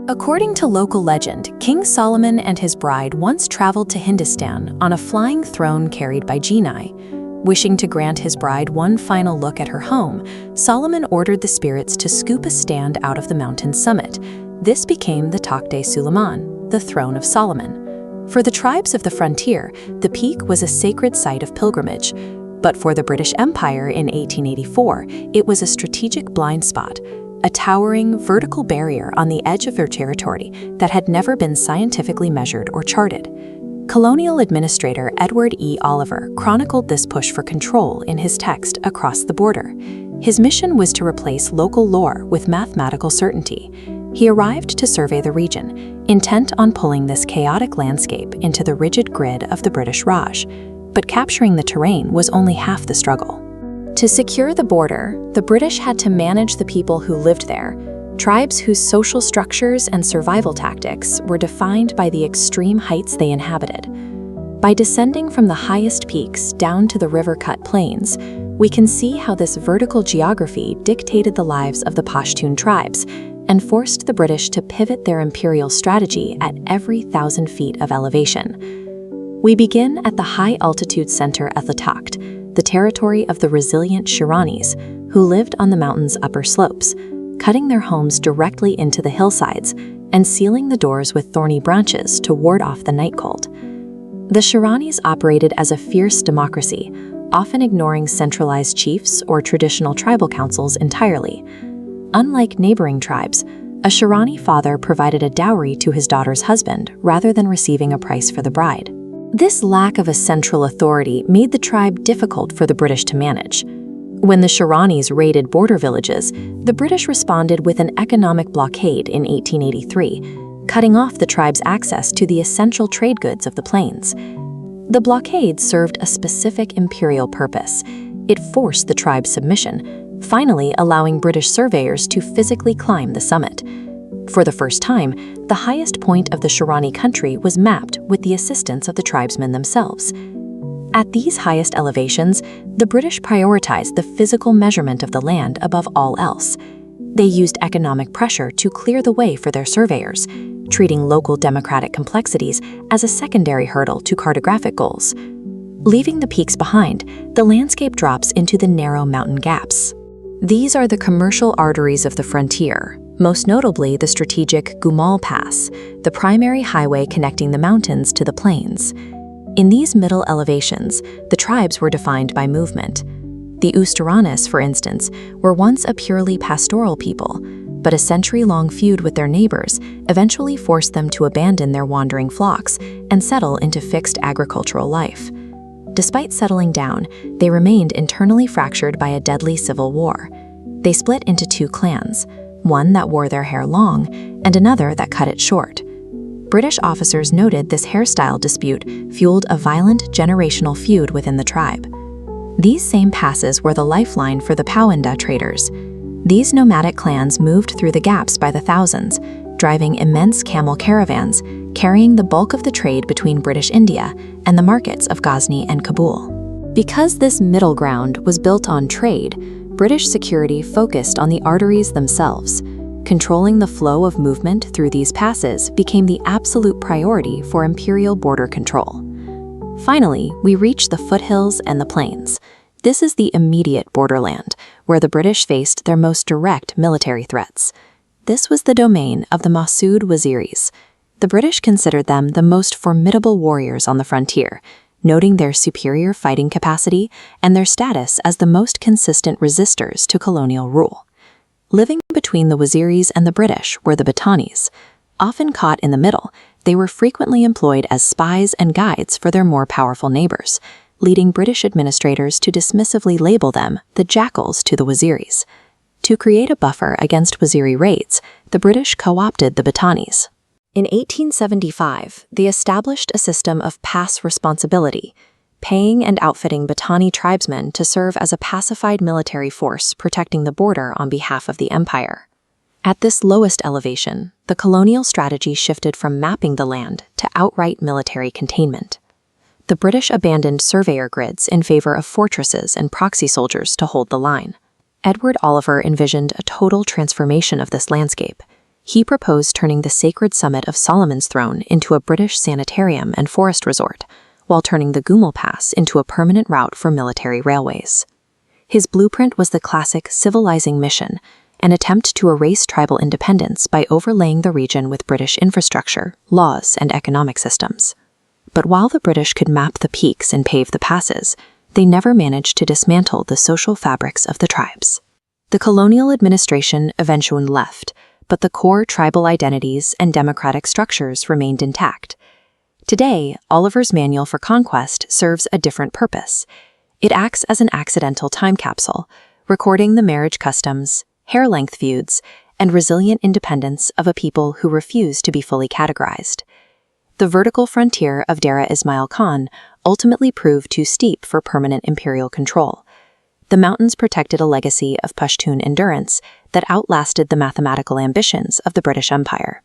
According to local legend, King Solomon and his bride once traveled to Hindustan on a flying throne carried by genii. Wishing to grant his bride one final look at her home, Solomon ordered the spirits to scoop a stand out of the mountain's summit. This became the Takht-e-Sulaiman, the throne of Solomon. For the tribes of the frontier, the peak was a sacred site of pilgrimage. But for the British Empire in 1884, it was a strategic blind spot, a towering, vertical barrier on the edge of their territory that had never been scientifically measured or charted. Colonial administrator Edward E.Oliver chronicled this push for control in his text Across the Border. His mission was to replace local lore with mathematical certainty. He arrived to survey the region, intent on pulling this chaotic landscape into the rigid grid of the British Raj. But capturing the terrain was only half the struggle. To secure the border, the British had to manage the people who lived there, tribes whose social structures and survival tactics were defined by the extreme heights they inhabited. By descending from the highest peaks down to the river-cut plains, we can see how this vertical geography dictated the lives of the Pashtun tribes and forced the British to pivot their imperial strategy at every 1,000 feet of elevation. We begin at the high-altitude center of the Takht, the territory of the resilient Shiranis, who lived on the mountain's upper slopes, cutting their homes directly into the hillsides and sealing the doors with thorny branches to ward off the night cold. The Shiranis operated as a fierce democracy, often ignoring centralized chiefs or traditional tribal councils entirely. Unlike neighboring tribes, a Shirani father provided a dowry to his daughter's husband rather than receiving a price for the bride. This lack of a central authority made the tribe difficult for the British to manage. When the Shiranis raided border villages, the British responded with an economic blockade in 1883, cutting off the tribe's access to the essential trade goods of the plains. The blockade served a specific imperial purpose. It forced the tribe's submission, finally allowing British surveyors to physically climb the summit. For the first time, the highest point of the Shirani country was mapped with the assistance of the tribesmen themselves. At these highest elevations, the British prioritized the physical measurement of the land above all else. They used economic pressure to clear the way for their surveyors, treating local democratic complexities as a secondary hurdle to cartographic goals. Leaving the peaks behind, the landscape drops into the narrow mountain gaps. These are the commercial arteries of the frontier, most notably the strategic Gumal Pass, the primary highway connecting the mountains to the plains. In these middle elevations, the tribes were defined by movement. The Ustaranis, for instance, were once a purely pastoral people, but a century-long feud with their neighbors eventually forced them to abandon their wandering flocks and settle into fixed agricultural life. Despite settling down, they remained internally fractured by a deadly civil war. They split into two clans, one that wore their hair long and another that cut it short. British officers noted this hairstyle dispute fueled a violent generational feud within the tribe. These same passes were the lifeline for the Powanda traders. These nomadic clans moved through the gaps by the thousands, driving immense camel caravans, carrying the bulk of the trade between British India and the markets of Ghazni and Kabul. Because this middle ground was built on trade, British security focused on the arteries themselves. Controlling the flow of movement through these passes became the absolute priority for imperial border control. Finally, we reach the foothills and the plains. This is the immediate borderland, where the British faced their most direct military threats. This was the domain of the Masood Waziris. The British considered them the most formidable warriors on the frontier, noting their superior fighting capacity and their status as the most consistent resistors to colonial rule. Living between the Waziris and the British were the Batanis. Often caught in the middle, they were frequently employed as spies and guides for their more powerful neighbors, leading British administrators to dismissively label them the jackals to the Waziris. To create a buffer against Waziri raids, the British co-opted the Batanis. In 1875, they established a system of pass responsibility, paying and outfitting Batani tribesmen to serve as a pacified military force protecting the border on behalf of the empire. At this lowest elevation, the colonial strategy shifted from mapping the land to outright military containment. The British abandoned surveyor grids in favor of fortresses and proxy soldiers to hold the line. Edward Oliver envisioned a total transformation of this landscape. He proposed turning the sacred summit of Solomon's throne into a British sanitarium and forest resort, while turning the Gumal Pass into a permanent route for military railways. His blueprint was the classic civilizing mission, an attempt to erase tribal independence by overlaying the region with British infrastructure, laws, and economic systems. But while the British could map the peaks and pave the passes, they never managed to dismantle the social fabrics of the tribes. The colonial administration eventually left, but the core tribal identities and democratic structures remained intact. Today, Oliver's Manual for Conquest serves a different purpose. It acts as an accidental time capsule, recording the marriage customs, hair-length feuds, and resilient independence of a people who refuse to be fully categorized. The vertical frontier of Dera Ismail Khan ultimately proved too steep for permanent imperial control. The mountains protected a legacy of Pashtun endurance that outlasted the mathematical ambitions of the British Empire.